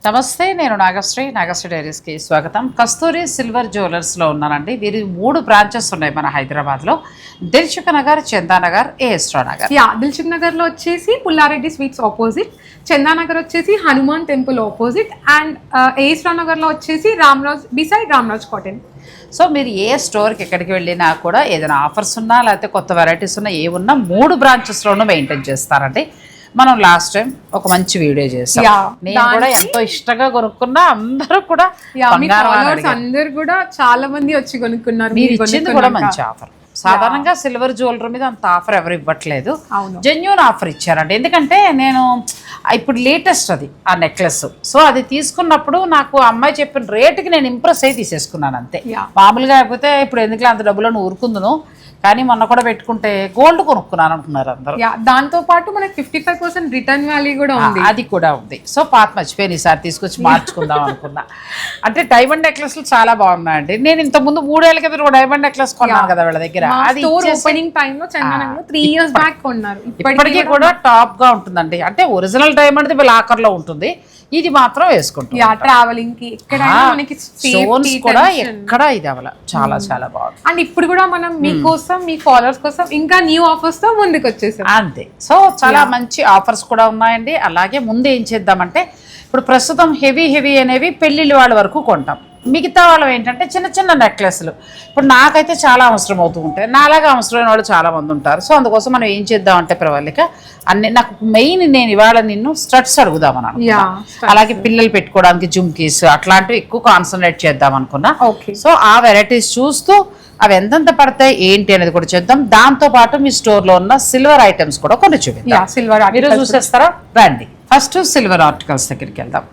నమస్తే, నేను నాగశ్రీ డైరీస్కి స్వాగతం. కస్తూరి సిల్వర్ జ్యువెలర్స్లో ఉన్నానండి. వీరి 3 బ్రాంచెస్ ఉన్నాయి మన హైదరాబాద్లో. దిల్సుఖ్ నగర్, చందానగర్, ఏఎస్ట్రా నగర్. దిల్సుఖ్ నగర్లో వచ్చేసి పుల్లారెడ్డి స్వీట్స్ ఆపోజిట్, చందానగర్ వచ్చేసి హనుమాన్ టెంపుల్ ఆపోజిట్, అండ్ ఏఎస్ట్రా నగర్లో వచ్చేసి రామ్రాజ్ కాటన్. సో మీరు ఏ స్టోర్కి ఎక్కడికి వెళ్ళినా కూడా ఏదైనా ఆఫర్స్ ఉన్నా లేకపోతే కొత్త వెరైటీస్ ఉన్నా ఏమున్నా 3 బ్రాంచెస్లోనూ మెయింటైన్ చేస్తారండి. మనం లాస్ట్ టైం ఒక మంచి వీడియో చేసాం. నేను కూడా ఎంతో ఇష్టంగా కొనుక్కున్నా. అందరూ కూడా అందరు కూడా చాలా మంది వచ్చి కొనుక్కున్నారు. మీరు ఇచ్చింది కూడా మంచి ఆఫర్. సాధారణంగా సిల్వర్ జ్యువెలరీ మీద అంత ఆఫర్ ఎవరు ఇవ్వట్లేదు. జెన్యూన్ ఆఫర్ ఇచ్చారండి. ఎందుకంటే నేను ఇప్పుడు లేటెస్ట్ అది ఆ నెక్లెస్. సో అది తీసుకున్నప్పుడు నాకు అమ్మాయి చెప్పిన రేటుకి నేను ఇంప్రెస్ అయ్యి తీసేసుకున్నాను అంతే. మామూలుగా అయిపోతే ఇప్పుడు ఎందుకు అంత డబ్బులను ఊరుకుందును, కానీ మొన్న కూడా పెట్టుకుంటే గోల్డ్ కొనుక్కున్నాను అంటున్నారు అందరూ. దాంతో పాటు మనకి 55% రిటర్న్ వాల్యూ కూడా ఉంది. అది కూడా ఉంది. సో పాత మర్చిపోయాను, ఈసారి తీసుకొచ్చి మార్చుకుందాం అనుకున్నా. అంటే డైమండ్ నెక్లెస్లు చాలా బాగున్నాయండి. నేను ఇంత ముందు 3 ఏళ్ళ కింద డైమండ్ నెక్లెస్ కొన్నాను కదా వీళ్ళ దగ్గర. అది ఓపెనింగ్ టైమ్ లో చందనంలో 3 years బ్యాక్ కొన్నారు. ఇప్పటికీ కూడా టాప్ గా ఉంటుందండి. అంటే ఒరిజినల్ డైమండ్ లాకర్ లో ఉంటుంది, ఇది మాత్రం వేసుకుంటాం ట్రావెలింగ్ కి కూడా ఎక్కడ ఇది అవల. చాలా చాలా బాగుంది. అండ్ ఇప్పుడు కూడా మనం మీకోసం మీ ఫాలోవర్స్ కోసం ఇంకా న్యూ ఆఫర్స్ తో ముందుకు వచ్చేసాం అంతే. సో చాలా మంచి ఆఫర్స్ కూడా ఉన్నాయండి. అలాగే ముందు ఏం చేద్దామంటే, ఇప్పుడు ప్రస్తుతం హెవీ అనేవి పెళ్లిళ్ళ వాళ్ళ వరకు కొంటాం. మిగతా వాళ్ళు ఏంటంటే చిన్న చిన్న నెక్లెస్లు ఇప్పుడు నాకైతే చాలా అవసరం అవుతూ ఉంటాయి. నాలాగా అవసరమైన వాళ్ళు చాలా మంది ఉంటారు. సో అందుకోసం మనం ఏం చేద్దామంటే ప్రవళిక, నాకు మెయిన్ నేను ఇవాళ నిన్ను స్టడ్స్ అడుగుదామని అనుకున్నా. అలాగే పిల్లలు పెట్టుకోవడానికి జుమ్కీస్ అట్లాంటివి ఎక్కువ కాన్సన్ట్రేట్ చేద్దాం అనుకున్నా. సో ఆ వెరైటీస్ చూస్తూ అవి ఎంతెంత పడతాయి ఏంటి అనేది కూడా చేద్దాం. దాంతో పాటు మీ స్టోర్ లో ఉన్న సిల్వర్ ఐటమ్స్ కూడా కొన్ని చూపిద్దాం. సిల్వర్ మీరు చూసేస్తారా? రండి, ఫస్ట్ సిల్వర్ ఆర్టికల్స్ దగ్గరికి వెళ్దాం.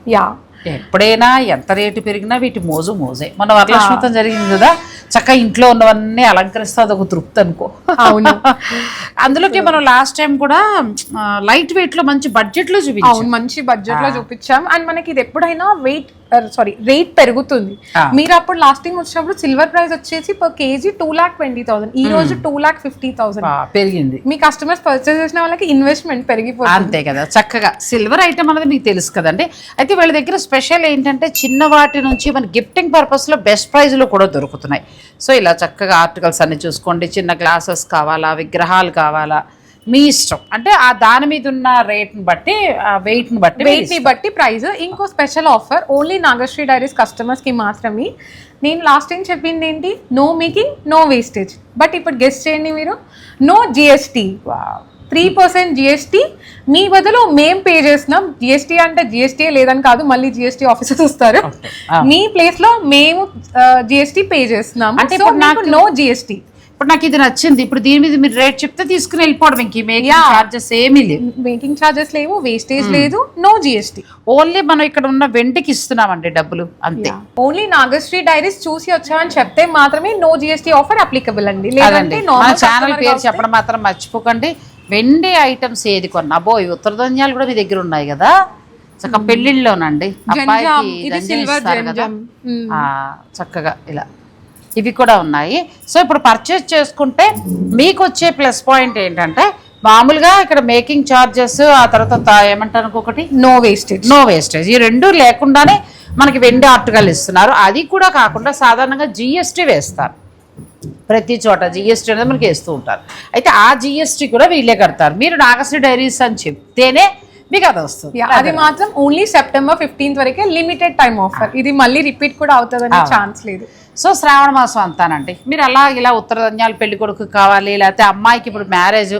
ఎప్పుడైనా ఎంత రేటు పెరిగినా వీటి మోజే. మన వరలక్ష్మితం జరిగింది కదా, చక్కగా ఇంట్లో ఉన్నవన్నీ అలంకరిస్తే అదొక తృప్తి అనుకో. అవును. అందులోకి మనం లాస్ట్ టైం కూడా లైట్ వెయిట్ లో మంచి బడ్జెట్ లో చూపించాం. మంచి బడ్జెట్ లో చూపించాం. అండ్ మనకి ఇది ఎప్పుడైనా రేట్ పెరుగుతుంది. మీరు అప్పుడు లాస్ట్ టైం వచ్చినప్పుడు సిల్వర్ ప్రైస్ వచ్చేసి per kg 2,20,000, ఈ రోజు 2,50,000 పెరిగింది. మీ కస్టమర్స్ పర్చేస్ చేసిన వాళ్ళకి ఇన్వెస్ట్మెంట్ పెరిగిపోతుంది. అంతే కదా. చక్కగా సిల్వర్ ఐటమ్ అనేది మీకు తెలుసు కదండి. అయితే వీళ్ళ దగ్గర స్పెషల్ ఏంటంటే చిన్న వాటి నుంచి మన గిఫ్టింగ్ పర్పస్ లో బెస్ట్ ప్రైజ్ లో కూడా దొరుకుతున్నాయి. సో ఇలా చక్కగా ఆర్టికల్స్ అన్ని చూసుకోండి. చిన్న గ్లాసెస్ కావాలా, విగ్రహాలు కావాలా, మీ ఇష్టం. అంటే ఆ దాని మీద ఉన్న రేట్ని బట్టి వెయిట్ ని బట్టి ప్రైస్. ఇంకో special offer only Nagashri dairies customers కి మాత్రమే. నేను లాస్ట్ టైం చెప్పింది ఏంటి, no making no wastage. But ఇప్పుడు గెస్ట్ చేయండి మీరు, నో GST, 3% GST. మీ బదులు మేము పే చేస్తున్నాం. GST అంటే GST లేదని కాదు, మళ్ళీ GST ఆఫీసర్స్ వస్తారు. మీ ప్లేస్ లో మేము GST పే చేస్తున్నాం. అంటే నో GST. ఇప్పుడు నాకు ఇది నచ్చింది. ఇప్పుడు దీని మీద మీరు రేట్ చెప్తే తీసుకుని వెళ్ళిపోవడం. ఇంక మేకింగ్ చార్జెస్ ఏమీ లేవు, మేకింగ్ చార్జెస్ లేవు, వేస్టేజ్ లేదు, నో GST. ఓన్లీ మనం ఇక్కడ ఉన్న వెండికి ఇస్తున్నామండి డబ్బులు అంతే. ఓన్లీ నాగశ్రీ డైరీస్ చూసి వచ్చామని చెప్తే మాత్రమే నో GST ఆఫర్ అప్లికబుల్ అండి. లేదంటే మన ఛానల్ పేరు చెప్పడం మాత్రం మర్చిపోకండి. వెండి ఐటమ్స్ ఏది కొన్నా, ఈ ఉత్తరధాన్యాలు కూడా మీ దగ్గర ఉన్నాయి కదా, చక్కగా పెళ్లిళ్ళలోనండి చక్కగా ఇలా ఇవి కూడా ఉన్నాయి. సో ఇప్పుడు పర్చేస్ చేసుకుంటే మీకు వచ్చే ప్లస్ పాయింట్ ఏంటంటే, మామూలుగా ఇక్కడ మేకింగ్ ఛార్జెస్, ఆ తర్వాత ఏమంటారు ఇంకొకటి నో వేస్టేజ్, ఈ రెండు లేకుండానే మనకి వెండి ఆర్టికల్ ఇస్తున్నారు. అది కూడా కాకుండా సాధారణంగా GST వేస్తారు. ప్రతి చోట GST అనేది మనకి వేస్తూ ఉంటారు. అయితే ఆ GST కూడా వీళ్ళే కడతారు. మీరు నాగశ్రీ డైరీస్ అని చెప్తేనే మీకు అది వస్తుంది. అది మాత్రం ఓన్లీ సెప్టెంబర్ 15th వరకే లిమిటెడ్ టైం ఆఫర్. ఇది మళ్ళీ రిపీట్ కూడా అవుతుందని ఛాన్స్ లేదు. సో శ్రావణ మాసం అంతానండి. మీరు ఇలా ఉత్తరధాన్యాలు పెళ్లి కొడుకు కావాలి, లేకపోతే అమ్మాయికి ఇప్పుడు మ్యారేజ్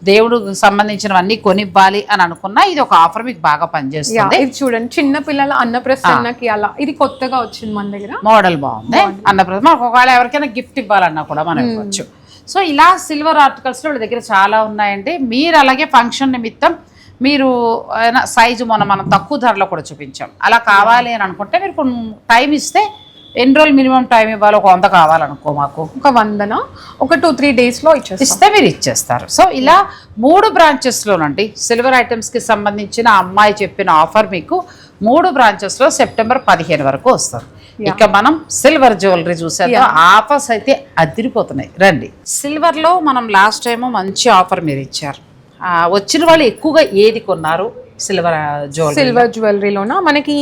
దేవుడికి సంబంధించినవన్నీ కొనివ్వాలి అని అనుకున్నా ఇది ఒక ఆఫర్ మీకు బాగా పనిచేస్తుంది. ఇది చూడండి, చిన్న పిల్లల అన్నప్రసన్నకి అలా ఇది కొత్తగా వచ్చింది మన దగ్గర. మోడల్ బాగుంది. అన్నప్రసన్న ఒకవేళ ఎవరికైనా గిఫ్ట్ ఇవ్వాలన్నా కూడా మనం ఇవ్వచ్చు. సో ఇలా సిల్వర్ ఆర్టికల్స్ వాళ్ళ దగ్గర చాలా ఉన్నాయండి. మీరు అలాగే ఫంక్షన్ నిమిత్తం మీరు సైజు మనం తక్కువ ధరలో కూడా చూపించాం. అలా కావాలి అని అనుకుంటే మీరు కొన్ని టైం ఇస్తే, ఎన్ని రోజులు మినిమం టైం ఇవ్వాలి, ఒక 100 కావాలనుకో, మాకు ఒక 100 ఒక 2-3 days లో ఇస్తే మీరు ఇచ్చేస్తారు. సో ఇలా 3 బ్రాంచెస్లోనండి సిల్వర్ ఐటమ్స్కి సంబంధించిన అమ్మాయి చెప్పిన ఆఫర్ మీకు 3 బ్రాంచెస్లో సెప్టెంబర్ 15 వరకు వస్తుంది. ఇక మనం సిల్వర్ జ్యువెలరీ చూసేద్దాం. ఆఫర్స్ అయితే అదిరిపోతున్నాయి. రండి. సిల్వర్లో మనం లాస్ట్ టైం మంచి ఆఫర్ మీరు ఇచ్చారు. వచ్చిన వాళ్ళు ఎక్కువగా ఏది కొన్నారు, సిల్వర్ జ్యువెలరీలోనా మనకి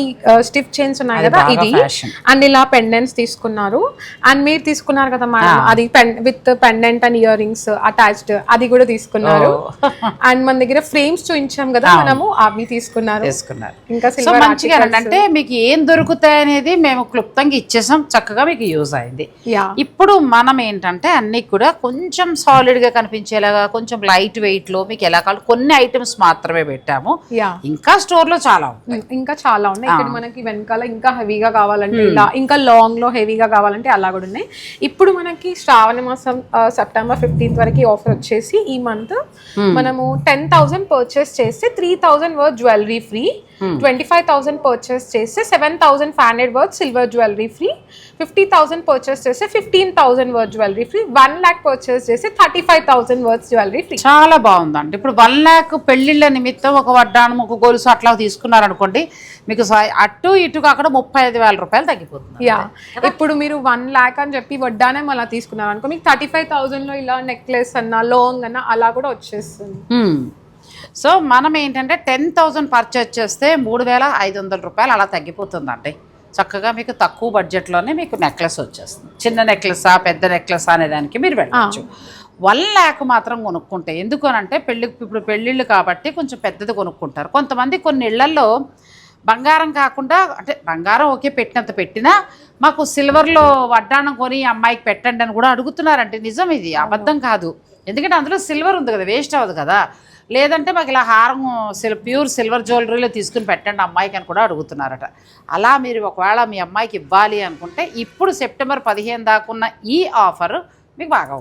స్టిఫ్ చైన్స్ ఉన్నాయి అది కదా బాగా ఇది fashion. అండ్ ఇలా పెండెంట్స్ తీసుకున్నారు అండ్ మీరు తీసుకున్నారు కదా మేడం అది with pendant and ear rings attached అది కూడా తీసుకున్నారు అండ్ మన దగ్గర ఫ్రేమ్స్ చూపించాం కదా మనము అవి తీసుకున్నారు ఇంకా సో సిల్వర్ మంచిగా అంటే మీకు ఏం దొరుకుతాయి అనేది మేము క్లుప్తంగా ఇచ్చేసాం, చక్కగా మీకు యూజ్ అయింది. ఇప్పుడు మనం ఏంటంటే అన్ని కూడా కొంచెం సాలిడ్ గా కనిపించేలాగా కొంచెం లైట్ వెయిట్ లో మీకు ఎలా కావాలి కొన్ని ఐటమ్స్ మాత్రమే పెట్టాము. ఇంకా స్టోర్ లో చాలా ఇంకా చాలా ఉన్నాయి. ఇక్కడ మనకి వెనకాల ఇంకా హెవీగా కావాలంటే ఇలా, ఇంకా లాంగ్ లో హెవీగా కావాలంటే అలా కూడా ఉన్నాయి. ఇప్పుడు మనకి శ్రావణ మాసం సెప్టెంబర్ 15th వరకు ఆఫర్ వచ్చేసి ఈ మంత్ మనము 10,000 పర్చేస్ చేస్తే 3,000 వర్త్ జ్యువెలరీ ఫ్రీ, 25,000 పర్చేస్ చేస్తే 7,500 worth silver jewellery free, 50,000 purchase చేస్తే 15,000 worth jewellery free, 1 lakh purchase చేస్తే 35,000 వర్త్ జ్యువెలరీ ఫ్రీ. చాలా బాగుందండి. ఇప్పుడు 1 lakh పెళ్లిళ్ళ నిమిత్తం ఒక వడ్డాణం ఒక గొలుసు అట్లా తీసుకున్నారనుకోండి, మీకు అటు ఇటు కాకుండా 35,000 రూపాయలు తగ్గిపోతుంది. ఇప్పుడు మీరు 1 lakh అని చెప్పి వడ్డానం అలా తీసుకున్నారు అనుకో, మీకు 35,000 లో ఇలా నెక్లెస్ అన్నా లాంగ్ అన్నా అలా కూడా వచ్చేస్తుంది. సో మనం ఏంటంటే 10,000 పర్చేజ్ చేస్తే 3,500 రూపాయలు అలా తగ్గిపోతుందండి. చక్కగా మీకు తక్కువ బడ్జెట్లోనే మీకు నెక్లెస్ వచ్చేస్తుంది. చిన్న నెక్లెసా పెద్ద నెక్లెసా అనే దానికి మీరు వెళ్ళచ్చు. 1 lakh మాత్రం కొనుక్కుంటే, ఎందుకు అంటే ఇప్పుడు పెళ్ళిళ్ళు కాబట్టి కొంచెం పెద్దది కొనుక్కుంటారు. కొంతమంది కొన్ని ఇళ్లల్లో బంగారం కాకుండా, అంటే బంగారం ఓకే పెట్టినంత పెట్టినా మాకు సిల్వర్లో వడ్డాణం కొని అమ్మాయికి పెట్టండి అని కూడా అడుగుతున్నారంటే నిజం, ఇది అబద్ధం కాదు. ఎందుకంటే అందులో సిల్వర్ ఉంది కదా, వేస్ట్ అవ్వదు కదా. లేదంటే మాకు ఇలా హారం ప్యూర్ సిల్వర్ జ్యువెలరీలో తీసుకుని పెట్టండి అమ్మాయికి అని కూడా అడుగుతున్నారట. అలా మీరు ఒకవేళ మీ అమ్మాయికి ఇవ్వాలి అనుకుంటే ఇప్పుడు సెప్టెంబర్ 15 దాకా ఉన్న ఈ ఆఫర్ మీకు బాగా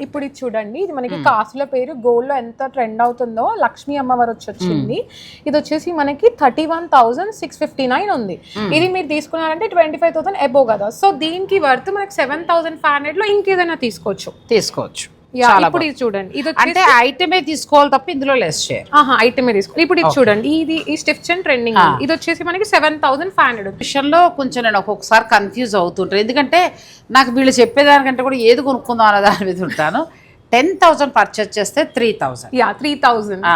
ఇప్పుడు ఇది చూడండి, ఇది మనకి కాసుల పేరు గోల్డ్ లో ఎంత ట్రెండ్ అవుతుందో లక్ష్మీ అమ్మవారు వచ్చింది. ఇది వచ్చేసి మనకి 31,659 ఉంది. ఇది మీరు తీసుకున్నారంటే 25,000 అబోవ్ కదా. సో దీనికి వర్త్ మనకి 7,500 లో ఇంకేదైనా తీసుకోవచ్చు. ఇప్పుడు ఇది చూడండి, ఇది అంటే ఐటమే తీసుకోవాలి తప్ప ఇందులో లెస్ షేర్. ఐటమే తీసుకోవాలి. ఇప్పుడు ఇది చూడండి, ఇది స్టిఫ్ చైన్ ట్రెండింగ్, ఇది వచ్చేసి మనకి 7,500. విషయంలో కొంచెం నేను ఒక్కొక్కసారి కన్ఫ్యూజ్ అవుతుంటాను, ఎందుకంటే నాకు వీళ్ళు చెప్పేదానికంటే కూడా ఏది కొనుక్కుందాం అనే దాని మీద ఉంటాను. 10,000 పర్చేజ్ చేస్తే 3,000. 3,000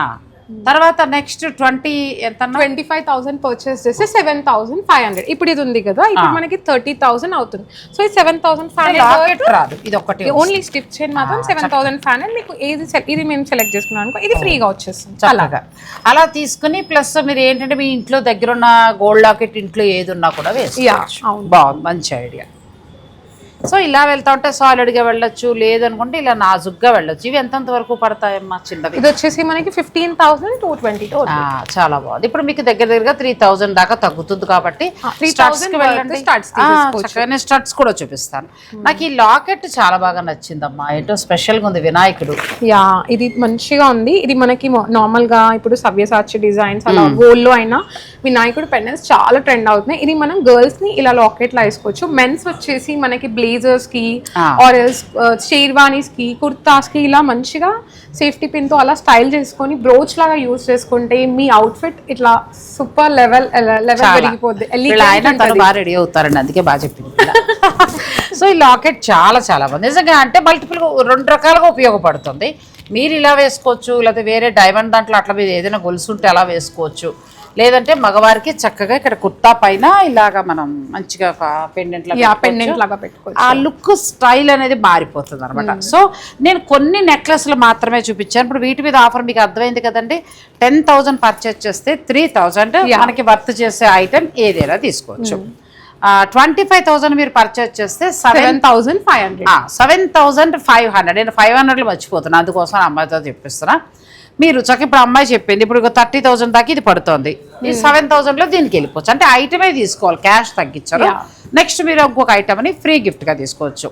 తర్వాత నెక్స్ట్ 25,000 పర్చేస్ చేస్తే 7,500. ఇప్పుడు ఇది ఉంది కదా, ఇప్పుడు మనకి 30,000 అవుతుంది. సో ఈ 7,500 రాదు, ఇది ఒకటి ఓన్లీ స్టిఫ్ చైన్ మాత్రం 7,500. మీకు ఇది మేము సెలెక్ట్ చేసుకున్నాం అనుకో, ఇది ఫ్రీగా వచ్చేస్తుంది. అలాగా అలా తీసుకుని ప్లస్ మీరు ఏంటంటే మీ ఇంట్లో దగ్గర ఉన్న గోల్డ్ లాకెట్ ఇంట్లో ఏది ఉన్నా కూడా వేసుకోవచ్చు. బాగుంది, మంచి ఐడియా. సో ఇలా వెళ్తా ఉంటే సాలిడ్గా వెళ్ళొచ్చు, లేదనుకుంటే ఇలా నాజుగ్గా వెళ్ళొచ్చు. ఇవి ఎంతంత వరకు పడతాయమ్మా చిన్నవి? ఇది వచ్చేసి మనకి 15,220. చాలా బాగుంది. ఇప్పుడు మీకు దగ్గరగా 3,000 దాకా తగ్గుతుంది కాబట్టి చక్కగానే స్టడ్స్ కూడా చూపిస్తాను. నాకు ఈ లాకెట్ చాలా బాగా నచ్చిందమ్మా, ఏంటో స్పెషల్గా ఉంది, వినాయకుడు. ఇది మంచిగా ఉంది. ఇది మనకి నార్మల్ గా ఇప్పుడు సవ్యసాచి డిజైన్స్ అలా గోల్డ్ లో అయినా వినాయకుడు పెండెంట్స్ చాలా ట్రెండ్ అవుతున్నాయి. ఇది మనం గర్ల్స్ ని ఇలా లాకెట్ లా వేసుకోవచ్చు. మెన్స్ వచ్చేసి మనకి బ్లేజర్స్ కి ఆర్ షేర్వానీస్ కి కుర్తాస్ కి ఇలా మంచిగా సేఫ్టీ పిన్ తో అలా స్టైల్ చేసుకొని బ్రోచ్ లాగా యూజ్ చేసుకుంటే మీ అవుట్ ఫిట్ ఇట్లా సూపర్ లెవెల్ పెరిగిపోద్ది. బాగా రెడీ అవుతారండి, అందుకే బాగా చెప్పింది. సో ఈ లాకెట్ చాలా చాలా బాగుంది నిజంగా. అంటే మల్టిపుల్ 2 రకాలుగా ఉపయోగపడుతుంది. మీరు ఇలా వేసుకోవచ్చు, లేకపోతే వేరే డైమండ్ దాంట్లో అట్లా మీరు ఏదైనా గొలుసుంటే అలా వేసుకోవచ్చు. లేదంటే మగవారికి చక్కగా ఇక్కడ కుర్తా పైన ఇలాగా మనం మంచిగా పెండెంట్ లాగా పెట్టుకోవచ్చు. ఆ లుక్ స్టైల్ అనేది మారిపోతుంది అనమాట. సో నేను కొన్ని నెక్లెస్లు మాత్రమే చూపించాను. ఇప్పుడు వీటి మీద ఆఫర్ మీకు అర్థమైంది కదండి. 10,000 పర్చేస్ చేస్తే 3,000 మనకి వర్త్ చేసే ఐటమ్ ఏదైనా తీసుకోవచ్చు. 25,000 మీరు పర్చేస్ చేస్తే 7,500. 7,500. నేను 500 మర్చిపోతున్నా, అందుకోసం అమ్మాయితో చెప్పిస్తున్నా. మీరు చక్క ఇప్పుడు అమ్మాయి చెప్పింది, ఇప్పుడు 30,000 దాకా ఇది పడుతుంది. ఈ 7,000 లో దీనికి వెళ్ళిపోవచ్చు. అంటే ఐటమే తీసుకోవాలి, క్యాష్ తగ్గించారు. నెక్స్ట్ మీరు ఇంకొక ఐటమ్ అని ఫ్రీ గిఫ్ట్ గా తీసుకోవచ్చు.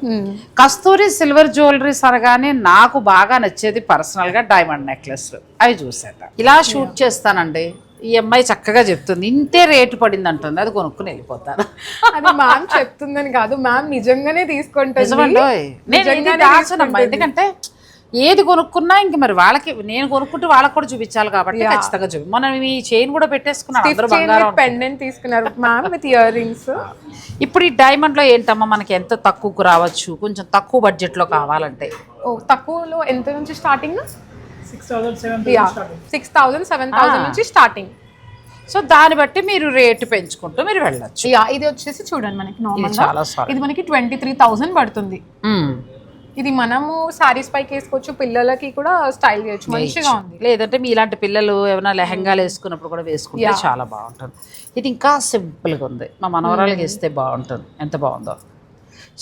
కస్తూరి సిల్వర్ జ్యువెలరీస్ అనగానే నాకు బాగా నచ్చేది పర్సనల్ గా డైమండ్ నెక్లెస్. అవి చూసేట ఇలా షూట్ చేస్తానండి. ఈ అమ్మాయి చక్కగా చెప్తుంది, ఇంతే రేటు పడింది అంటుంది, అది కొనుక్కుని వెళ్ళిపోతాను. అది మ్యామ్ చెప్తుందని కాదు, మ్యామ్ నిజంగానే తీసుకుంటాను. ఎందుకంటే ఏది కొనుక్కున్నా ఇంక మరి వాళ్ళకి నేను కొనుక్కుంటే వాళ్ళకి కూడా చూపించాలి కాబట్టి ఖచ్చితంగా చూపి. మనం ఈ చైన్ కూడా పెట్టేసుకున్నాం, పెండెంట్ తీసుకున్నారు మ్యామ్ విత్ ఇయర్ రింగ్స్. ఇప్పుడు ఈ డైమండ్ లో ఏంటమ్మా మనకి ఎంత తక్కువకు రావచ్చు, కొంచెం తక్కువ బడ్జెట్ లో కావాలంటే? తక్కువలో ఎంత నుంచి స్టార్టింగ్? 6,000 7,000 నుంచి స్టార్టింగ్. సో దాన్ని బట్టి మీరు రేటు పెంచుకుంటూ మీరు వెళ్ళొచ్చు. ఇది వచ్చేసి చూడండి మనకి నార్మల్ చాలా ఇది మనకి 23,000 పడుతుంది. ఇది మనము సారీస్ పైకి వేసుకోవచ్చు, పిల్లలకి కూడా స్టైల్ చేయొచ్చు, మంచిగా ఉంది. లేదంటే మీ ఇలాంటి పిల్లలు ఏమైనా లెహంగాలు వేసుకున్నప్పుడు కూడా వేసుకుంటే చాలా బాగుంటుంది. ఇది ఇంకా సింపుల్గా ఉంది, మా మనవరాలకి వేస్తే బాగుంటుంది. ఎంత బాగుందో,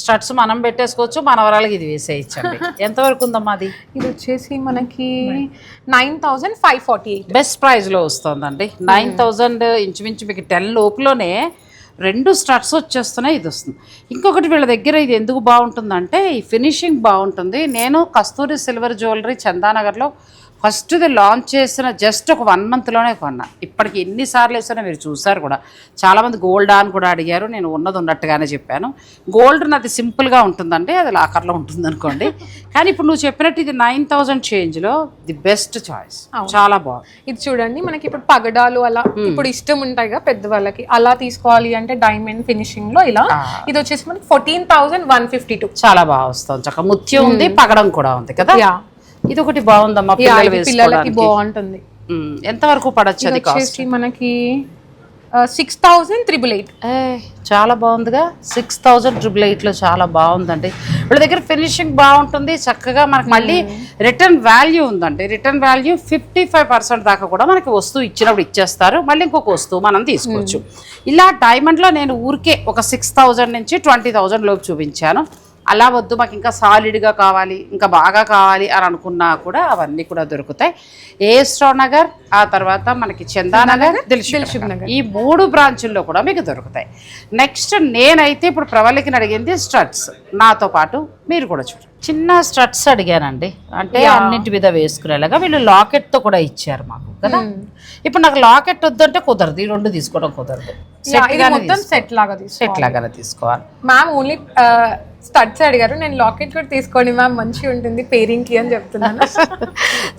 స్టడ్స్ మనం పెట్టేసుకోవచ్చు, మనవరాలకి ఇది వేసేయచ్చండి. ఎంతవరకు ఉందమ్మా అది? ఇది వచ్చేసి మనకి 9,548 బెస్ట్ ప్రైస్లో వస్తుందండి. 9,000 ఇంచుమించు మీకు 10 లోపులోనే 2 స్టడ్స్ వచ్చేస్తున్నాయి. ఇది వస్తుంది. ఇంకొకటి వీళ్ళ దగ్గర ఇది ఎందుకు బాగుంటుందంటే ఈ ఫినిషింగ్ బాగుంటుంది. నేను కస్తూరి సిల్వర్ జ్యువెలరీ చందానగర్లో ఫస్ట్ది లాంచ్ చేసిన జస్ట్ ఒక 1 మంత్లోనే కొన్నా. ఇప్పటికి ఎన్నిసార్లు వేసినా మీరు చూసారు కూడా. చాలామంది గోల్డ్ అని కూడా అడిగారు, నేను ఉన్నది ఉన్నట్టుగానే చెప్పాను. గోల్డ్ నాది సింపుల్గా ఉంటుందండి, అది లాకర్లో ఉంటుంది అనుకోండి. కానీ ఇప్పుడు నువ్వు చెప్పినట్టు ఇది 9,000 చేంజ్లో ది బెస్ట్ చాయిస్, చాలా బాగుంది. ఇది చూడండి మనకి ఇప్పుడు పగడాలు అలా ఇప్పుడు ఇష్టం ఉంటాయి కదా పెద్దవాళ్ళకి, అలా తీసుకోవాలి అంటే డైమండ్ ఫినిషింగ్ లో ఇలా. ఇది వచ్చేసి మనకి 14,152 చాలా బాగా వస్తుంది. చక్కగా ముత్యం ఉంది, పగడం కూడా ఉంది కదా. ఇది ఒకటి బాగుందమ్మా, పిల్లలకి బాగుంటుంది. ఎంత వరకు పడచ్చు? అది వచ్చేసి మనకి 6,888. చాలా బాగుందిగా. 6,888లో చాలా బాగుందండి. వీళ్ళ దగ్గర ఫినిషింగ్ బాగుంటుంది చక్కగా. మనకి మళ్ళీ రిటర్న్ వాల్యూ ఉందండి. రిటర్న్ వాల్యూ 55% దాకా కూడా మనకి వస్తువు ఇచ్చినప్పుడు ఇచ్చేస్తారు, మళ్ళీ ఇంకొక వస్తువు మనం తీసుకోవచ్చు. ఇలా డైమండ్లో నేను ఊరికే ఒక 6,000 నుంచి 20,000 లోపు చూపించాను. అలా వద్దు మాకు ఇంకా సాలిడ్గా కావాలి, ఇంకా బాగా కావాలి అని అనుకున్నా కూడా అవన్నీ కూడా దొరుకుతాయి. ఏఎస్రావు నగర్, ఆ తర్వాత మనకి చందానగర్, దిల్షుక్ నగర్, ఈ 3 బ్రాంచుల్లో కూడా మీకు దొరుకుతాయి. నెక్స్ట్ నేనైతే ఇప్పుడు ప్రవళికని అడిగింది స్టడ్స్. నాతో పాటు మీరు కూడా చూడండి, చిన్న స్టడ్స్ అడిగానండి. అంటే అన్నింటి మీద వేసుకునేలాగా వీళ్ళు లాకెట్తో కూడా ఇచ్చారు మాకు కదా. ఇప్పుడు నాకు లాకెట్ వద్దంటే కుదరదు, ఈ 2 తీసుకోవడం కుదరదు. సెట్ లాగానే తీసుకోవాలి. మ్యామ్ ఓన్లీ స్టడ్స్ అడిగారు, నేను లాకెట్ కూడా తీసుకోండి మ్యామ్ మంచిగా ఉంటుంది పేరింగ్ కి అని చెప్తున్నాను.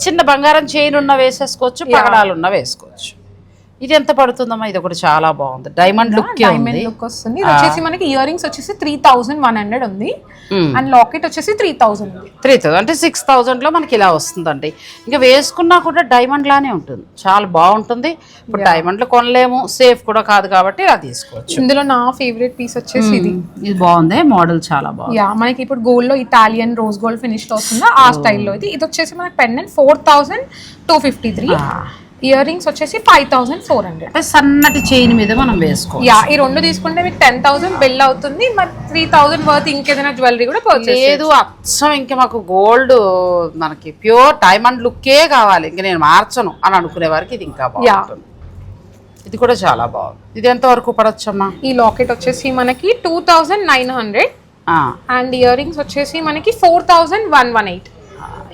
చిన్న బంగారం చైన్ ఉన్న వేసేసుకోవచ్చు, పగడాలు ఉన్న వేసుకోవచ్చు. ఇది ఎంత పడుతుందమ్మా? ఇది ఒకటి చాలా బాగుంది, డైమండ్ లుక్ వస్తుంది. ఇది వచ్చేసి మనకి ఇయర్ రింగ్స్ వచ్చేసి 3,100 ఉంది, అండ్ లాకెట్ వచ్చేసి 3,000 అంటే 6,000లో మనకి ఇలా వస్తుందండి. ఇంకా వేసుకున్నా కూడా డైమండ్ లానే ఉంటుంది, చాలా బాగుంటుంది. ఇప్పుడు డైమండ్లు కొనలేము, సేఫ్ కూడా కాదు కాబట్టి ఇలా తీసుకోవచ్చు. ఇందులో నా ఫేవరెట్ పీస్ వచ్చేసి ఇది బాగుంది, మోడల్ చాలా బాగుంది. మనకి ఇప్పుడు గోల్డ్ లో ఇటాలియన్ రోజ్ గోల్డ్ ఫినిష్ లో వస్తుందా ఆ స్టైల్లో. ఇది వచ్చేసి మనకి పెండెంట్ 4,253, ఇయర్ రింగ్స్ వచ్చేసి 5,400. అంటే సన్నటి చైన్ మీద మనం వేసుకోవాలి. ఈ 2 తీసుకుంటే మీకు 10,000 బిల్ అవుతుంది. మరి 3,000 వర్త్ ఇంకేదైనా జ్యువెలరీ కూడా పర్చేస్ లేదు. అచ్చం ఇంకా మాకు గోల్డ్ మనకి ప్యూర్ డైమండ్ లుక్కే కావాలి, ఇంకా నేను మార్చను అని అనుకునే వారికి ఇది ఇంకా బాగుంటుంది. ఇది కూడా చాలా బాగుంది. ఇది ఎంత వరకు పడొచ్చమ్మా? ఈ లాకెట్ వచ్చేసి మనకి 2,900 అండ్ ఇయర్ రింగ్స్ వచ్చేసి మనకి 4,118.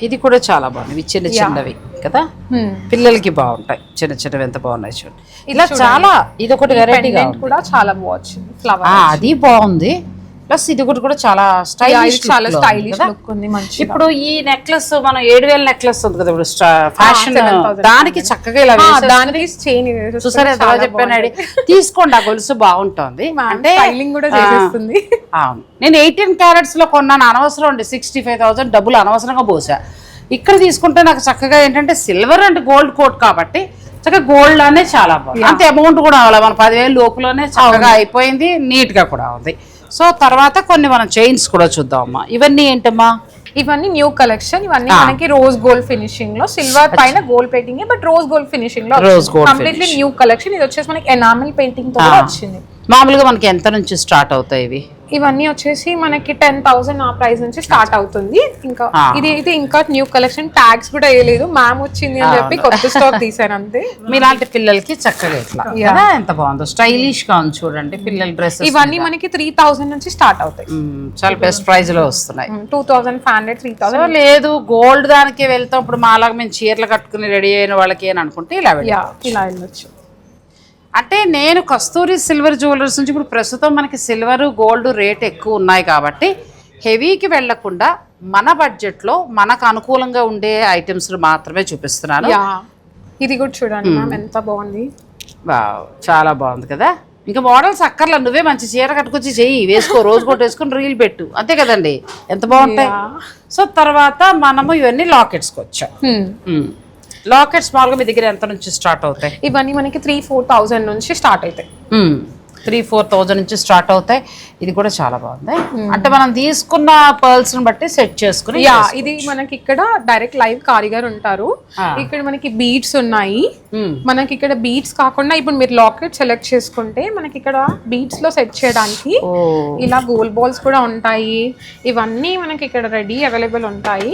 ఇది కూడా చాలా బాగుంది, చిన్న చిన్నవి కదా, పిల్లలకి బాగుంటాయి. చిన్న చిన్నవి ఎంత బాగున్నాయి చూడండి. ఇలా చాలా, ఇది ఒకటి వెరైటీగా కూడా చాలా బాగుంది, ఫ్లవర్ అది బాగుంది. ప్లస్ ఇది ఒకటి కూడా చాలా స్టైలిష్, చాలా స్టైలిష్ లుక్ ఉంది మంచి. ఇప్పుడు ఈ నెక్లెస్ మనం 7,000 నెక్లెస్ ఉంది కదా ఇప్పుడు ఫ్యాషన్, దానికి చక్కగా ఇలా చూసారు ఎంత చెప్పాను. తీసుకోండి, ఆ గొలుసు బాగుంటుంది అంటే అవును. నేను 18 క్యారెట్స్ లో కొన్నాను, అనవసరం అండి. 65,000 డబ్బులు అనవసరంగా పోసా. ఇక్కడ తీసుకుంటే నాకు చక్కగా ఏంటంటే సిల్వర్ అండ్ గోల్డ్ కోట్ కాబట్టి చక్కగా గోల్డ్ అనే చాలా బాగుంది. అంత అమౌంట్ కూడా అవ్వాలి, మన 10,000 లోపులోనే చక్కగా అయిపోయింది, నీట్ గా కూడా ఉంది. సో తర్వాత కొన్ని మనం చైన్స్ కూడా చూద్దాం అమ్మా. ఇవన్నీ ఏంటమ్మా? ఇవన్నీ న్యూ కలెక్షన్. ఇవన్నీ మనకి రోజ్ గోల్డ్ ఫినిషింగ్ లో, సిల్వర్ పైన gold painting, but rose gold finishing లో కంప్లీట్లీ న్యూ కలెక్షన్. ఇది వచ్చేసి మనకి ఎనామిల్ పెయింటింగ్ తో వచ్చింది. మామూలుగా మనకి ఎంత నుంచి స్టార్ట్ అవుతాయి ఇవి? ఇవన్నీ వచ్చేసి మనకి 10,000 ఆ ప్రైస్ నుంచి స్టార్ట్ అవుతుంది. ఇంకా ఇది అయితే ఇంకా న్యూ కలెక్షన్, ట్యాగ్స్ కూడా వేయలేదు, మ్యామ్ వచ్చింది అని చెప్పి కొత్త స్టాక్ తీసాను అంతే. మీలాంటి పిల్లలకి చక్కగా ఇట్లా ఎంత బాగుందో, స్టైలిష్ గా ఉంది చూడండి. పిల్లల డ్రెస్ ఇవన్నీ మనకి 3,000 నుంచి స్టార్ట్ అవుతాయి, చాలా బెస్ట్ ప్రైస్ లో వస్తున్నాయి. 2,500 3,000 లేదు. గోల్డ్ దానికి వెళ్తాం, ఇప్పుడు మాలాగా మేము చీరలు కట్టుకుని రెడీ అయిన వాళ్ళకి అని అనుకుంటే ఇలా వెళ్ళొచ్చు. అంటే నేను కస్తూరి సిల్వర్ జ్యువెలర్స్ నుంచి ఇప్పుడు ప్రస్తుతం మనకి సిల్వర్ గోల్డ్ రేట్ ఎక్కువ ఉన్నాయి కాబట్టి హెవీకి వెళ్లకుండా మన బడ్జెట్లో మనకు అనుకూలంగా ఉండే ఐటమ్స్ మాత్రమే చూపిస్తున్నాను. ఇది కూడా చూడండి మ్యామ్ ఎంత బాగుంది, చాలా బాగుంది కదా. ఇంకా మోడల్స్ అక్కర్లా, నువ్వే మంచి చీర కట్టుకొచ్చి చెయ్యి, వేసుకో, రోజు కొట్టు వేసుకొని రీల్ పెట్టు, అంతే కదండి, ఎంత బాగుంటాయి. సో తర్వాత మనము ఇవన్నీ లాకెట్స్కి వచ్చాం. లాకెట్స్ మామూలుగా మీ దగ్గర ఎంత నుంచి స్టార్ట్ అవుతాయి? ఇవన్నీ మనకి 3-4,000 నుంచి స్టార్ట్ అవుతాయి. 3-4,000 నుంచి స్టార్ట్ అవుతాయి. ఇది కూడా చాలా బాగుంది. అంటే మనం తీసుకున్న పర్ల్స్ ని బట్టి సెట్ చేసుకుని. ఇది మనకి ఇక్కడ డైరెక్ట్ లైవ్ కారిగర్ ఉంటారు. ఇక్కడ మనకి బీడ్స్ ఉన్నాయి. మనకి ఇక్కడ బీడ్స్ కాకుండా ఇప్పుడు మీరు లాకెట్ సెలెక్ట్ చేసుకుంటే మనకి ఇక్కడ బీడ్స్ లో సెట్ చేయడానికి ఇలా గోల్డ్ బాల్స్ కూడా ఉంటాయి. ఇవన్నీ మనకి ఇక్కడ రెడీ అవైలబుల్ ఉంటాయి.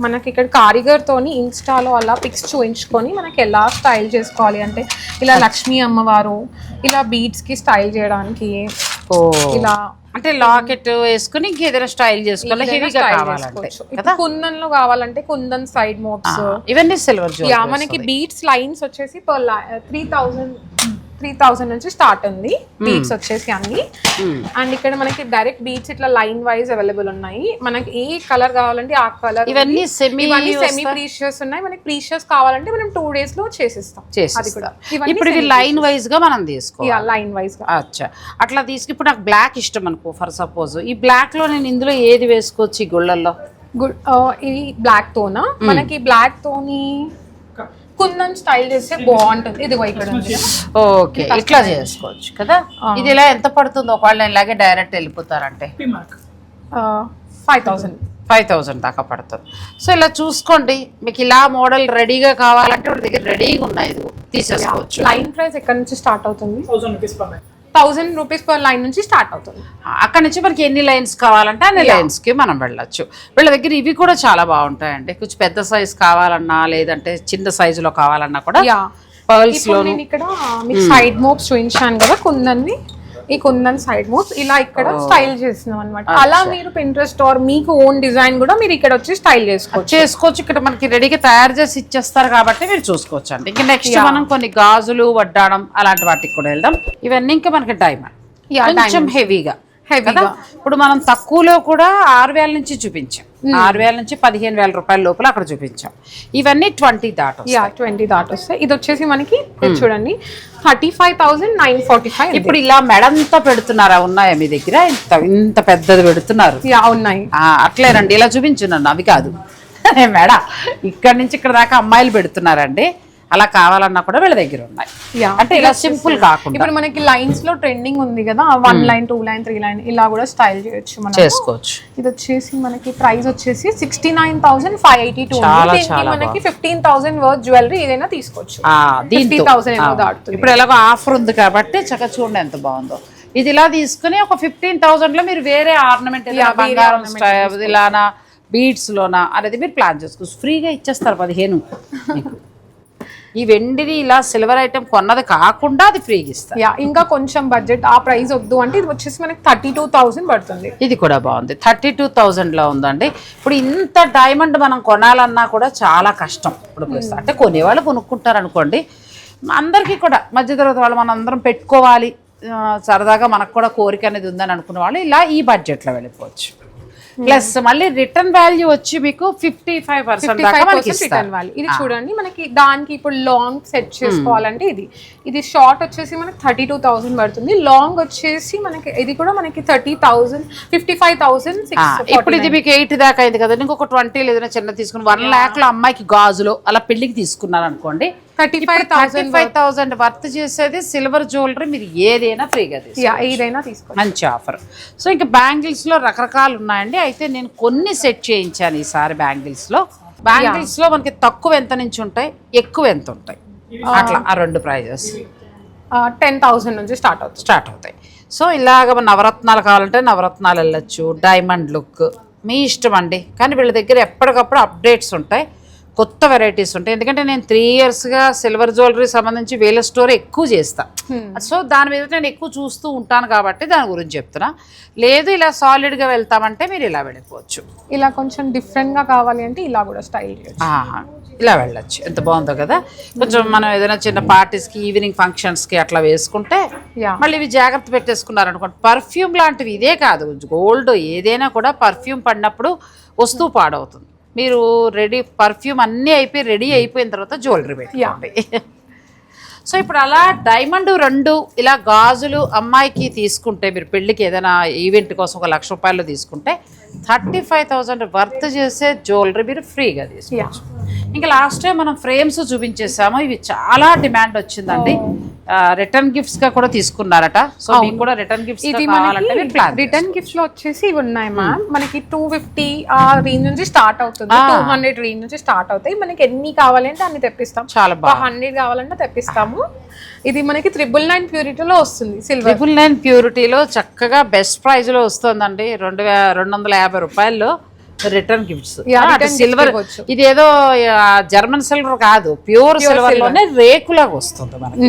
మనకి ఇక్కడ కారిగర్ తోని ఇన్స్టాలో అలా పిక్స్ చూపించుకొని మనకి ఎలా స్టైల్ చేసుకోవాలి అంటే ఇలా లక్ష్మీ అమ్మవారు ఇలా బీడ్స్ కి స్టైల్ చేయడానికి ఇలా అంటే లాకెట్ వేసుకుని ఇంకేదైనా స్టైల్ చేసుకోవాలి. హెవీగా కావాలంటే కుందన్ లో కావాలంటే కుందన్ సైడ్ మోప్స్ ఇవన్నీ సిల్వర్ జ్యువెలరీ. మనకి బీడ్స్ లైన్స్ వచ్చేసి 3,000 నుంచి స్టార్ట్ ఉంది బీడ్స్ వచ్చేసి అన్ని. అండ్ ఇక్కడ మనకి డైరెక్ట్ బీడ్స్ ఇట్లా లైన్ వైజ్ అవైలబుల్ ఉన్నాయి. మనకి ఏ కలర్ కావాలంటే ఆ కలర్. ఇవన్నీ సెమీ ప్రీషియస్ ఉన్నాయి. మనకి ప్రీషియస్ కావాలంటే మనం 2 days లో చేసిస్తాం. అది కూడా ఇప్పుడు ఇవి లైన్ వైజ్ గా మనం తీసుకోవాలి. లైన్ వైజ్ గా అచ్చా అట్లా తీసుకు. ఇప్పుడు నాకు బ్లాక్ ఇష్టం అనుకో ఫర్ సపోజ్. ఈ బ్లాక్ లో నేను ఇందులో ఏది వేసుకోవచ్చు ఈ గుళ్ళల్లో? ఇది బ్లాక్ తోనా? మనకి బ్లాక్ తోని కుందన్ స్టైల్ చేస్తే బాగుంటుంది. ఇది ఇక్కడ ఓకే ఇట్లా చేసుకోవచ్చు కదా. ఇది ఇలా ఎంత పడుతుంది ఒకవేళ ఇలాగే డైరెక్ట్ వెళ్ళిపోతారంటే? 5,000 దాకా పడుతుంది. సో ఇలా చూసుకోండి. మీకు ఇలా మోడల్ రెడీగా కావాలంటే వాళ్ళ దగ్గర రెడీగా ఉన్నాయి, తీసేసుకోవచ్చు. లైన్ ప్రైస్ ఎక్కడ నుంచి స్టార్ట్ అవుతుంది? 1,000 రూపీస్ పర్ లైన్ నుంచి స్టార్ట్ అవుతుంది. అక్కడ నుంచి మనకి ఎన్ని లైన్స్ కావాలంటే అన్ని లైన్స్ కి మనం వెళ్ళొచ్చు. వీళ్ళ దగ్గర ఇవి కూడా చాలా బాగుంటాయండి. కొంచెం పెద్ద సైజ్ కావాలన్నా లేదంటే చిన్న సైజులో కావాలన్నా కూడా పర్ల్స్ లో. నేను ఇక్కడ మీకు సైడ్ మోప్స్ చూపించాను కదా కుందన్ని. ఈ కుందన్ సైడ్ మోప్స్ ఇలా ఇక్కడ స్టైల్ చేసినాం అనమాట. అలా మీరు పింట్రెస్ట్ ఆర్ మీకు ఓన్ డిజైన్ కూడా మీరు ఇక్కడ వచ్చి స్టైల్ చేసుకోవచ్చు. ఇక్కడ మనకి రెడీగా తయారు చేసి ఇచ్చేస్తారు కాబట్టి మీరు చూసుకోవచ్చు అండి. ఇంకా నెక్స్ట్ మనం కొన్ని గాజులు వడ్డాడం అలాంటి వాటికి కూడా వెళ్దాం. ఇవన్నీ ఇంకా మనకి డైమండ్ కొంచెం హెవీగా. ఇప్పుడు మనం తక్కువలో కూడా 6,000 నుంచి చూపించాం. 6,000 నుంచి 15,000 రూపాయల లోపల అక్కడ చూపించాం. ఇవన్నీ 20 దాటొస్తాయి. ఇది వచ్చేసి మనకి చూడండి 35,945. ఇప్పుడు ఇలా మెడంతా పెడుతున్నారా? ఉన్నాయా మీ దగ్గర? ఇంత పెద్దది పెడుతున్నారు? ఉన్నాయి. అట్లేనండి, ఇలా చూపించున్నాను. అవి కాదు మెడ ఇక్కడ నుంచి ఇక్కడ దాకా అమ్మాయిలు పెడుతున్నారండి. అలా కావాలన్నా కూడా వీళ్ళ దగ్గర ఉన్నాయి. అంటే ఇలా సింపుల్ కాకుండా ఇప్పుడు మనకి లైన్స్ లో ట్రెండింగ్ ఉంది కదా, 1 లైన్ 2 లైన్ 3 లైన్ ఇలా కూడా స్టైల్ చేయొచ్చు, మనం చేసుకోవచ్చు. ఇది వచ్చేసి మనకి ప్రైస్ వచ్చేసి 69,582. మనకి 15,000 వర్త్ జ్యువెలరీ ఏదైనా తీసుకోవచ్చు. 50,000 ఇప్పుడు ఎలాగో ఆఫర్ ఉంది కాబట్టి చక్కగా చూడండి ఎంత బాగుందో. ఇది ఇలా తీసుకుని ఒక 15,000 లో మీరు వేరే ఆర్నమెంట్ బంగారం ఇలానా బీడ్స్ లోనా అనేది మీరు ప్లాన్ చేసుకోవచ్చు. ఫ్రీగా ఇచ్చేస్తారు 15. ఈ వెండిది ఇలా సిల్వర్ ఐటమ్ కొన్నది కాకుండా అది ఫ్రీగా ఇస్తారు. ఇంకా కొంచెం బడ్జెట్ ఆ ప్రైస్ వద్దు అంటే ఇది వచ్చేసి మనకి 32,000 పడుతుంది. ఇది కూడా బాగుంది. 32,000 లో ఉందండి. ఇప్పుడు ఇంత డైమండ్ మనం కొనాలన్నా కూడా చాలా కష్టం. ఇప్పుడు అంటే కొనేవాళ్ళు కొనుక్కుంటారు అనుకోండి. అందరికీ కూడా మధ్యతరగతి వాళ్ళు మనం అందరం పెట్టుకోవాలి, సరదాగా మనకు కూడా కోరిక అనేది ఉందని అనుకునే వాళ్ళు ఇలా ఈ బడ్జెట్లో వెళ్ళిపోవచ్చు. ప్లస్ మళ్ళీ రిటర్న్ వాల్యూ వచ్చి మీకు 55% రిటర్న్ వాల్యూ. ఇది చూడండి మనకి దానికి ఇప్పుడు లాంగ్ సెట్ చేసుకోవాలంటే ఇది షార్ట్ వచ్చేసి మనకి 32,000 పడుతుంది. లాంగ్ వచ్చేసి మనకి ఇది కూడా మనకి 30,000 55,000. ఇప్పుడు ఇది మీకు 8 దాకా అయింది కదా. ఇంకొక 20 ఏదైనా చిన్న తీసుకుని 1 lakh లో అమ్మాయికి గాజులు అలా పెళ్లికి తీసుకున్నారు అనుకోండి, 35,000 వర్త్ చేసేది సిల్వర్ జ్యువెలరీ మీరు ఏదైనా ఫ్రీగా తీసుకోవచ్చు. మంచి ఆఫర్. సో ఇంకా బ్యాంగిల్స్ లో రకరకాలు ఉన్నాయండి. అయితే నేను కొన్ని సెట్ చేయించాను ఈసారి బ్యాంగిల్స్ లో మనకి తక్కువ ఎంత నుంచి ఉంటాయి, ఎక్కువ ఎంత ఉంటాయి, అట్లా ఆ 2 ప్రైజెస్ 10,000 నుంచి స్టార్ట్ అవుతాయి. సో ఇలాగ నవరత్నాలు కావాలంటే నవరత్నాలు వెళ్ళొచ్చు. డైమండ్ లుక్ మీ ఇష్టం అండి. కానీ వీళ్ళ దగ్గర ఎప్పటికప్పుడు అప్డేట్స్ ఉంటాయి, కొత్త వెరైటీస్ ఉంటాయి. ఎందుకంటే నేను 3 yearsగా సిల్వర్ జ్యువెలరీ సంబంధించి వేల స్టోర్ ఎక్కువ చేస్తా. సో దాని మీద నేను ఎక్కువ చూస్తూ ఉంటాను కాబట్టి దాని గురించి చెప్తున్నా. లేదు ఇలా సాలిడ్గా వెళ్తామంటే మీరు ఇలా వెళ్ళిపోవచ్చు. ఇలా కొంచెం డిఫరెంట్గా కావాలి అంటే ఇలా కూడా స్టైల్ ఇలా వెళ్ళొచ్చు. ఎంత బాగుందో కదా. కొంచెం మనం ఏదైనా చిన్న పార్టీస్కి ఈవినింగ్ ఫంక్షన్స్కి అట్లా వేసుకుంటే మళ్ళీ ఇవి జాగ్రత్త పెట్టేసుకున్నారనుకోండి. పర్ఫ్యూమ్ లాంటివి ఇదే కాదు, గోల్డ్ ఏదైనా కూడా పర్ఫ్యూమ్ పడినప్పుడు వస్తువు పాడవుతుంది. మీరు పర్ఫ్యూమ్ అన్నీ రెడీ అయిపోయిన తర్వాత జ్యువెలరీ పెట్టుకోండి. సో ఇప్పుడు అలా డైమండ్ 2 ఇలా గాజులు అమ్మాయికి తీసుకుంటే మీరు పెళ్ళికి ఏదైనా ఈవెంట్ కోసం 1,00,000 రూపాయలు తీసుకుంటే 35,000 వర్త్ చేసే జ్యువెలరీ మీరు ఫ్రీగా తీసుకోవచ్చు. ఇంకా లాస్ట్ టైం మనం ఫ్రేమ్స్ చూపించేసాము, ఇవి చాలా డిమాండ్ వచ్చిందండి. రిటర్న్ గిఫ్ట్స్ గా కూడా తీసుకున్నారట. సో మీకు కూడా రిటర్న్ గిఫ్ట్స్ కావాలంటే రిటర్న్ గిఫ్ట్స్ లో వచ్చేసి ఇవి ఉన్నాయి మ్యామ్. మనకి 250 ఆ రేంజ్ నుంచి స్టార్ట్ అవుతుంది, 200 రేంజ్ నుంచి స్టార్ట్ అవుతాయి. మనకి ఎన్ని కావాలంటే అన్ని తెప్పిస్తాం. చాలా బాగా 100 కావాలంటే తెప్పిస్తాము. ఇది మనకి 999 ప్యూరిటీలో వస్తుంది. సిల్వర్ 999 ప్యూరిటీలో చక్కగా బెస్ట్ ప్రైస్ లో వస్తుందండి. 250 రూపాయల్లో రిటర్న్ గిఫ్ట్స్. సిల్వర్ ఇది ఏదో జర్మన్ సిల్వర్ కాదు, ప్యూర్ సిల్వర్ లోనే రేకులాగా వస్తుంది మనకి.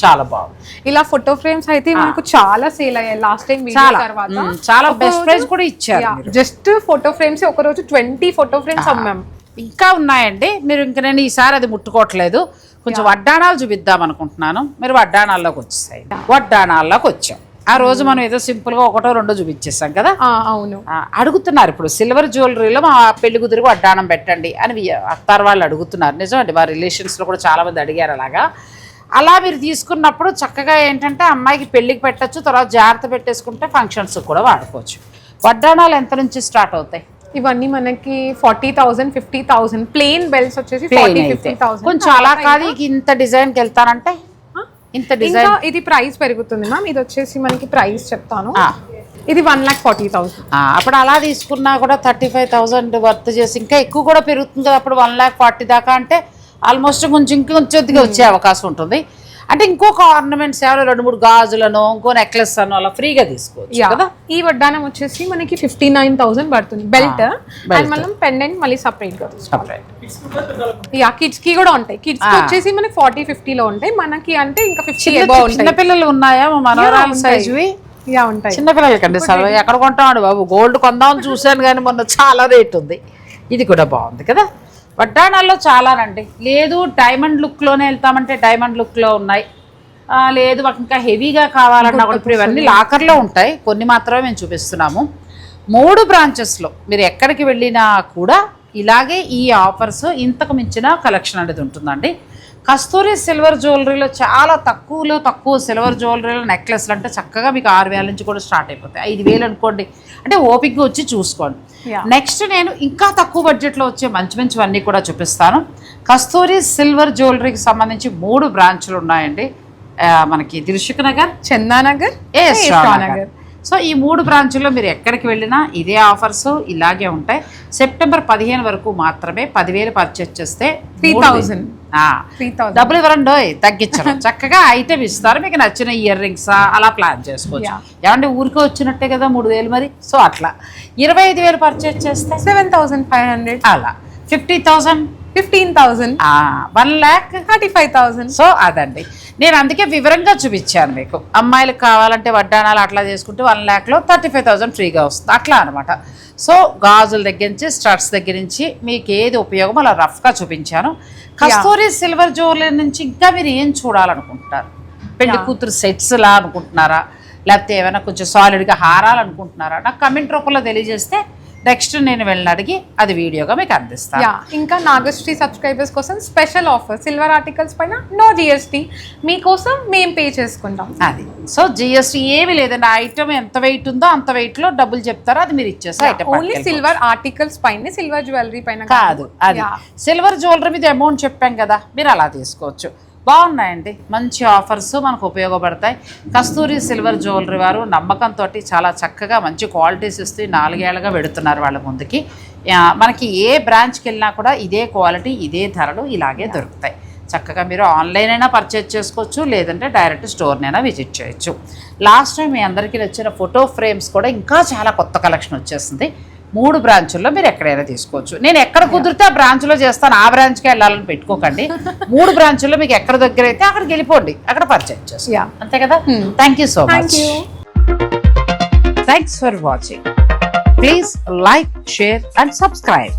చాలా బాగుంది. ఇలా ఫోటో ఫ్రేమ్స్ అయితే మనకు చాలా సేల్ అయ్యాయి లాస్ట్ టైం తర్వాత. చాలా బెస్ట్ ప్రైస్ కూడా ఇచ్చారు. జస్ట్ ఫోటో ఫ్రేమ్స్ ఒక రోజు 20 ఫోటో ఫ్రేమ్స్ అమ్మాం. ఇంకా ఉన్నాయండి. మీరు ఇంకా నేను ఈసారి అది ముట్టుకోవట్లేదు. కొంచెం వడ్డాణాలు చూపిద్దాం అనుకుంటున్నాను. మీరు వడ్డాణాల్లోకి వచ్చేసాయి. వడ్డాణాల్లోకి వచ్చాం. ఆ రోజు మనం ఏదో సింపుల్ గా 1-2 చూపించేసాం కదా. అవును, అడుగుతున్నారు ఇప్పుడు సిల్వర్ జ్యువెలరీలో మా పెళ్లి కుదిరికి వడ్డాణం పెట్టండి అని అత్తారు వాళ్ళు అడుగుతున్నారు. నిజమండి, మా రిలేషన్స్ లో కూడా చాలా మంది అడిగారు అలాగా. అలా మీరు తీసుకున్నప్పుడు చక్కగా ఏంటంటే అమ్మాయికి పెళ్లికి పెట్టచ్చు, తర్వాత జాగ్రత్త పెట్టేసుకుంటే ఫంక్షన్స్ కూడా వాడుకోవచ్చు. వడ్డాణాలు ఎంత నుంచి స్టార్ట్ అవుతాయి? ఇవన్నీ మనకి 40,000 50,000. ప్లెయిన్ బెల్ట్స్ వచ్చేసి 40,000-50,000. కొంచెం అలా కాదు ఇంత డిజైన్ కి వెళ్తానంటే ఇంత డిజైన్. ఇది ప్రైస్ పెరుగుతుంది మ్యామ్. ఇది వచ్చేసి మనకి ప్రైస్ చెప్తాను. ఇది 1,40,000. అప్పుడు అలా తీసుకున్నా కూడా 35,000 వర్త్ చేసి ఇంకా ఎక్కువ కూడా పెరుగుతుంది కదా. అప్పుడు 1,40,000 దాకా అంటే ఆల్మోస్ట్ కొంచెం ఇంకొంచెంగా వచ్చే అవకాశం ఉంటుంది. అంటే ఇంకొక ఆర్నమెంట్స్ ఏమైనా 2-3 గాజులను ఇంకో నెక్లెస్ అను అలా ఫ్రీగా తీసుకోవచ్చు కదా. ఈ వడ్డానం వచ్చేసి మనకి 59,000 పడుతుంది. బెల్ట్ అండ్ మనం పెండెంట్ మళ్ళీ సపరేట్ కిడ్స్ కి కూడా ఉంటాయి. కిడ్స్ కి వచ్చేసి మనకి 40-50 లో ఉంటాయి. మనకి అంటే ఇంకా 50 చిన్నపిల్లలు ఉన్నాయా? మా మనోరాల సైజువి ఉంటాయి. చిన్నపిల్లలకండి అసలు ఎక్కడ కొంటామండి బాబు. గోల్డ్ కొందామని చూశాను కానీ మొన్న చాలా రేట్ ఉంది. ఇది కూడా బాగుంది కదా. వడ్డాణాల్లో చాలానండి. లేదు డైమండ్ లుక్లోనే వెళ్తామంటే డైమండ్ లుక్లో ఉన్నాయి. లేదు మాకు ఇంకా హెవీగా కావాలన్నా కూడా ఇప్పుడు ఇవన్నీ లాకర్లో ఉంటాయి. కొన్ని మాత్రమే మేము చూపిస్తున్నాము. 3 బ్రాంచెస్లో మీరు ఎక్కడికి వెళ్ళినా కూడా ఇలాగే ఈ ఆఫర్స్ ఇంతకు మించిన కలెక్షన్ అనేది ఉంటుందండి. కస్తూరి సిల్వర్ జ్యువెలరీలో చాలా తక్కువ సిల్వర్ జ్యువెలరీలో నెక్లెస్లు అంటే చక్కగా మీకు 6,000 నుంచి కూడా స్టార్ట్ అయిపోతాయి. 5,000 అనుకోండి, అంటే ఓపిక్గా వచ్చి చూసుకోండి. నెక్స్ట్ నేను ఇంకా తక్కువ బడ్జెట్లో వచ్చే మంచివన్నీ కూడా చూపిస్తాను. కస్తూరి సిల్వర్ జ్యువెలరీకి సంబంధించి 3 బ్రాంచ్లు ఉన్నాయండి. మనకి దిల్సుఖ్ నగర్, చందానగర్, నగర్. సో ఈ 3 బ్రాంచుల్లో మీరు ఎక్కడికి వెళ్ళినా ఇదే ఆఫర్స్ ఇలాగే ఉంటాయి. సెప్టెంబర్ 15 వరకు మాత్రమే 10,000 పర్చేస్ చేస్తే 3,000 డబ్బులు ఇవ్వరండి, తగ్గించరు. చక్కగా ఐటమ్ ఇస్తారు. మీకు నచ్చిన ఇయర్ రింగ్స్ అలా ప్లాన్ చేసుకోవచ్చు. ఏమంటే ఊరికే వచ్చినట్టే కదా 3,000 మరి. సో అట్లా 25,000 పర్చేస్ చేస్తే 7,500. అలా 50,000 15,000 1,35,000. సో అదండి, నేను అందుకే వివరంగా చూపించాను మీకు. అమ్మాయిలకు కావాలంటే వడ్డాణాలు అట్లా చేసుకుంటే 1,00,000లో 35,000 ఫ్రీగా వస్తుంది అట్లా అనమాట. సో గాజుల దగ్గర నుంచి స్టడ్స్ దగ్గర నుంచి మీకు ఏది ఉపయోగం అలా రఫ్గా చూపించాను. కస్తూరి సిల్వర్ జ్యువెలరీ నుంచి ఇంకా మీరు ఏం చూడాలనుకుంటున్నారు? పెళ్లి కూతురు సెట్స్ లా అనుకుంటున్నారా, లేకపోతే ఏమైనా కొంచెం సాలిడ్గా హారాలనుకుంటున్నారా? నాకు కమెంట్ రూపంలో తెలియజేస్తే నెక్స్ట్ నేను వెళ్ళి అడిగి అది వీడియోగా మీకు అందిస్తాను. ఇంకా నాగశ్రీ సబ్స్క్రైబర్స్ కోసం స్పెషల్ ఆఫర్, సిల్వర్ ఆర్టికల్స్ పైన నో GST మీకోసం మేము పే చేసుకుంటాం. అది సో GST ఏమి లేదండి. ఐటమ్ ఎంత వెయిట్ ఉందో అంత వెయిట్ లో డబ్బులు చెప్తారో అది మీరు ఇచ్చేస్తారు. ఐటమ్ ఓన్లీ సిల్వర్ ఆర్టికల్స్ పైన, సిల్వర్ జ్యువెలరీ పైన కాదు. అది సిల్వర్ జ్యువెలరీ మీద అమౌంట్ చెప్పాం కదా, మీరు అలా తీసుకోవచ్చు. బాగున్నాయండి, మంచి ఆఫర్స్ మనకు ఉపయోగపడతాయి. కస్తూరి సిల్వర్ జ్యువెలరీ వారు నమ్మకంతో చాలా చక్కగా మంచి క్వాలిటీస్ ఇస్తూ 4 ఏళ్ళుగా పెడుతున్నారు వాళ్ళ ముందుకి. మనకి ఏ బ్రాంచ్కి వెళ్ళినా కూడా ఇదే క్వాలిటీ ఇదే ధరలు ఇలాగే దొరుకుతాయి. చక్కగా మీరు ఆన్లైన్ అయినా పర్చేజ్ చేసుకోవచ్చు, లేదంటే డైరెక్ట్ స్టోర్నైనా విజిట్ చేయొచ్చు. లాస్ట్ టైం మీ అందరికీ నచ్చిన ఫోటో ఫ్రేమ్స్ కూడా ఇంకా చాలా కొత్త కలెక్షన్ వచ్చేసింది. 3 బ్రాంచుల్లో మీరు ఎక్కడైనా తీసుకోవచ్చు. నేను ఎక్కడ కుదిరితే ఆ బ్రాంచ్లో చేస్తాను, ఆ బ్రాంచ్కి వెళ్ళాలని పెట్టుకోకండి. 3 బ్రాంచుల్లో మీకు ఎక్కడ దగ్గర అయితే అక్కడికి వెళ్ళిపోండి, అక్కడ పర్చేజ్ చేస్తాం. అంతే కదా. Thank you so much. Thanks for watching. Please like, share and subscribe.